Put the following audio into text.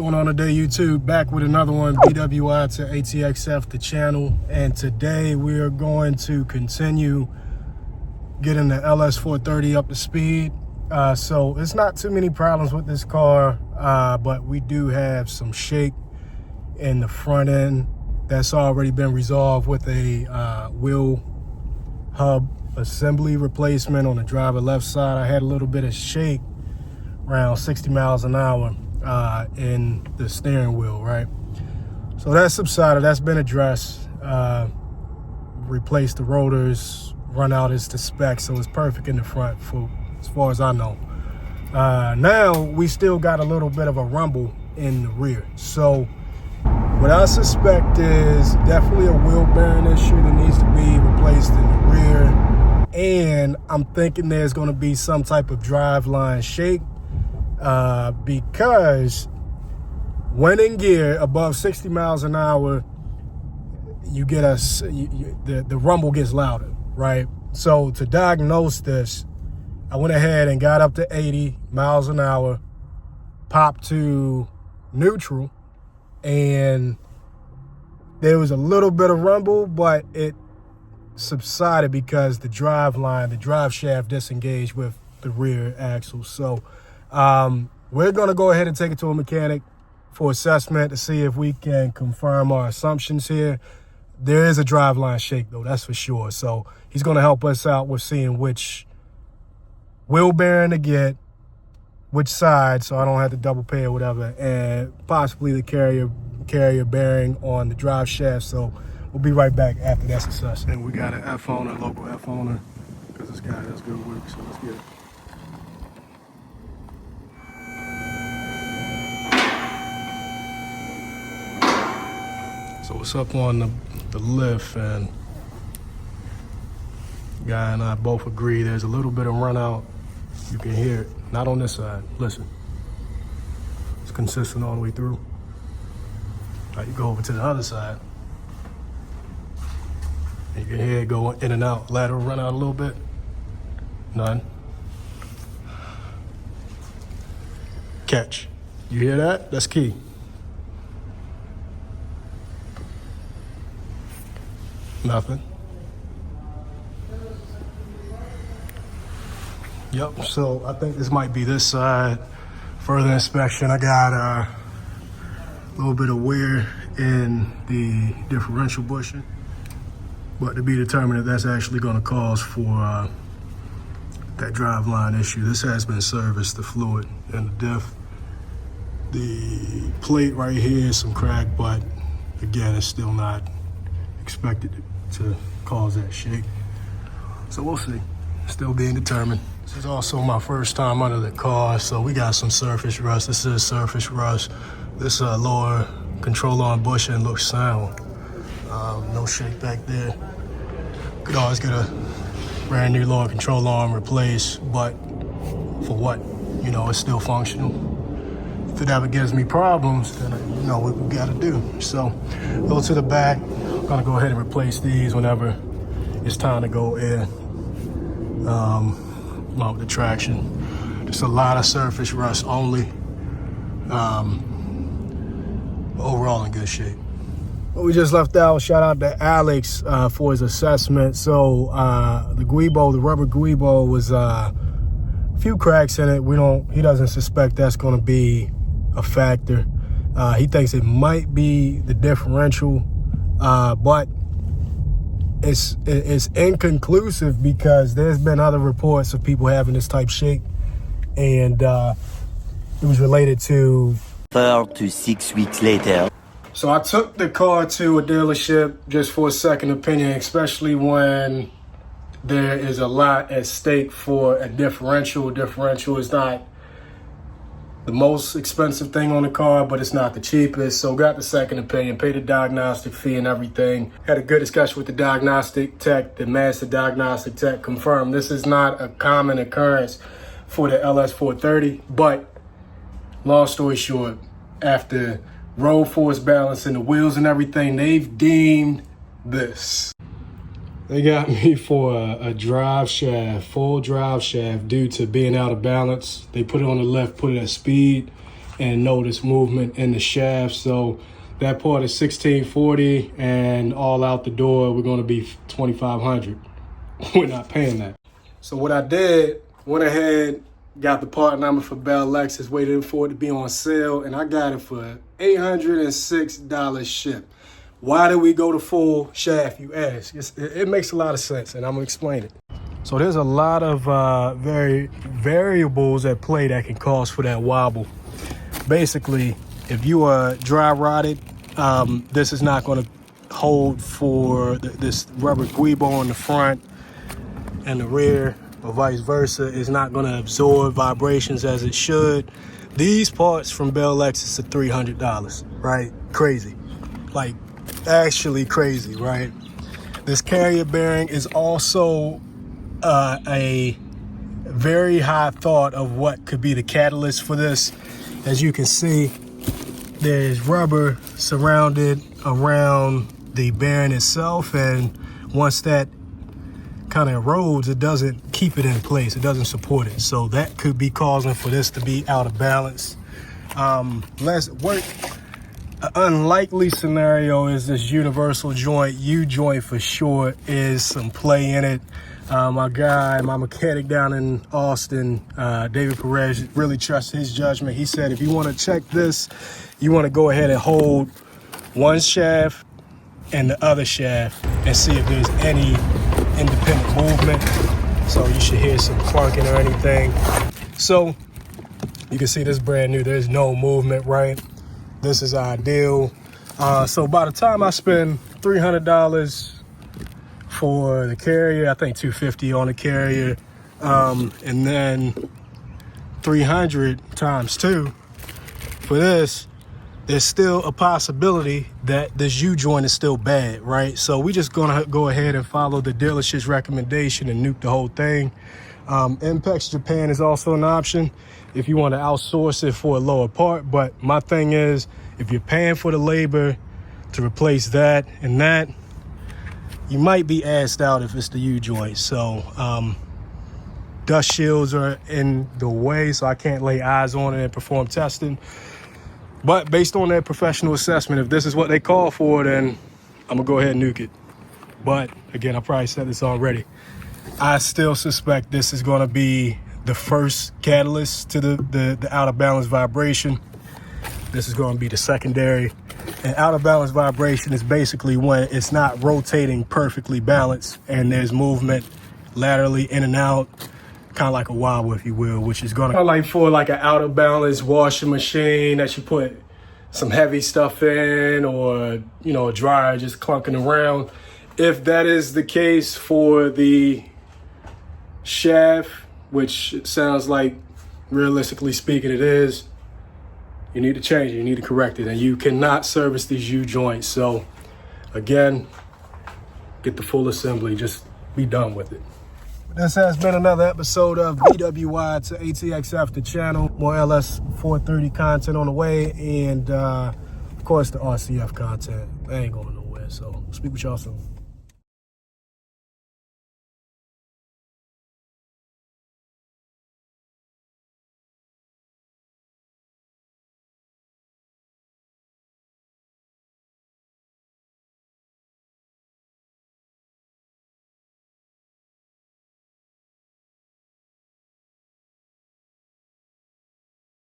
Going on today, YouTube? Back with another one, BWI to ATXF, the channel. And today we are going to continue getting the LS430 up to speed. So it's not too many problems with this car, but we do have some shake in the front end that's already been resolved with a wheel hub assembly replacement on the driver left side. I had a little bit of shake around 60 miles an hour in the steering wheel, right? So that's subsided, that's been addressed. Replaced the rotors, run out is to spec, so it's perfect in the front for as far as I know. Now we still got a little bit of a rumble in the rear. So what I suspect is definitely a wheel bearing issue that needs to be replaced in the rear. And I'm thinking there's gonna be some type of driveline shake because when in gear above 60 miles an hour, you get the rumble gets louder, right? So to diagnose this, I went ahead and got up to 80 miles an hour, popped to neutral, and there was a little bit of rumble, but it subsided because the drive shaft disengaged with the rear axle. So we're gonna go ahead and take it to a mechanic for assessment to see if we can confirm our assumptions here. There is a driveline shake though, that's for sure. So he's gonna help us out with seeing which wheel bearing to get, which side, so I don't have to double pay or whatever, and possibly the carrier bearing on the drive shaft. So we'll be right back after that's assessed. And we got an F owner, local F owner, because this guy does good work, so let's get it. So what's up on the lift, and guy and I both agree there's a little bit of run out. You can hear it, not on this side. Listen, it's consistent all the way through. Now you go over to the other side, and you can hear it go in and out. Lateral run out a little bit, none. Catch, you hear that? That's key. Nothing. Yep, so I think this might be this side. Further inspection, I got a little bit of wear in the differential bushing, but to be determined if that's actually going to cause for that driveline issue. This has been serviced, the fluid and the diff. The plate right here is some crack, but again, it's still not expected to cause that shake. So we'll see, still being determined. This is also my first time under the car, so we got some surface rust. This is surface rust. This lower control arm bushing looks sound. No shake back there. Could always get a brand new lower control arm replaced, but for what? You know, it's still functional. If it ever gives me problems, then you know what we gotta do. So go to the back. I'm gonna go ahead and replace these whenever it's time to go in. Along with the traction. Just a lot of surface rust only. Overall in good shape. Well, we just left out, shout out to Alex for his assessment. So the guibo, the rubber guibo, was a few cracks in it. He doesn't suspect that's gonna be a factor. He thinks it might be the differential, but it's inconclusive because there's been other reports of people having this type shake, and it was related to 4 to 6 weeks later. So I took the car to a dealership just for a second opinion, especially when there is a lot at stake for a differential. Differential is not the most expensive thing on the car, but it's not the cheapest. So got the second opinion, paid the diagnostic fee and everything. Had a good discussion with the diagnostic tech, the master diagnostic tech confirmed this is not a common occurrence for the LS430. But long story short, after road force balance and the wheels and everything, they've deemed this. They got me for a drive shaft, full drive shaft, due to being out of balance. They put it on the left, put it at speed, and notice movement in the shaft. So that part is $1,640, and all out the door, we're gonna be $2,500. We're not paying that. So what I did, went ahead, got the part number for Bell Lexus, waited for it to be on sale, and I got it for $806 shipped. Why did we go to full shaft, you ask? It makes a lot of sense, and I'm gonna explain it. So there's a lot of variables at play that can cause for that wobble. Basically, if you are dry rotted, this is not gonna hold for this rubber guibo on the front and the rear, or vice versa, is not gonna absorb vibrations as it should. These parts from Bell Lexus are $300, right? Crazy, like actually crazy, right? This carrier bearing is also a very high thought of what could be the catalyst for this. As you can see, there's rubber surrounded around the bearing itself, and once that kind of erodes, it doesn't keep it in place, it doesn't support it. So that could be causing for this to be out of balance. Let's work. An unlikely scenario is this universal joint, U-joint for short, is some play in it. My mechanic down in Austin, David Perez, really trusts his judgment. He said, if you want to check this, you want to go ahead and hold one shaft and the other shaft and see if there's any independent movement. So you should hear some clunking or anything. So you can see this brand new, there's no movement, right? This is ideal. So by the time I spend $300 for the carrier, I think $250 on the carrier, and then 300 times 2 for this, there's still a possibility that this U-joint is still bad, right? So we just gonna go ahead and follow the dealership's recommendation and nuke the whole thing. Impex Japan is also an option if you want to outsource it for a lower part. But my thing is, if you're paying for the labor to replace that and that, you might be asked out if it's the U-joint. So dust shields are in the way, so I can't lay eyes on it and perform testing. But based on their professional assessment, if this is what they call for, then I'm gonna go ahead and nuke it. But again, I probably said this already, I still suspect this is gonna be the first catalyst to the out of balance vibration. This is gonna be the secondary. And out of balance vibration is basically when it's not rotating perfectly balanced and there's movement laterally in and out, kind of like a wobble, if you will, which is gonna, like for like an out of balance washing machine that you put some heavy stuff in, or, you know, a dryer just clunking around. If that is the case for the shaft, which it sounds like realistically speaking it is, you need to change it, you need to correct it, and you cannot service these U-joints. So again, get the full assembly, just be done with it. This has been another episode of BWI to ATXF, the channel. More LS 430 content on the way, and of course the RCF content. They ain't going nowhere, so speak with y'all soon.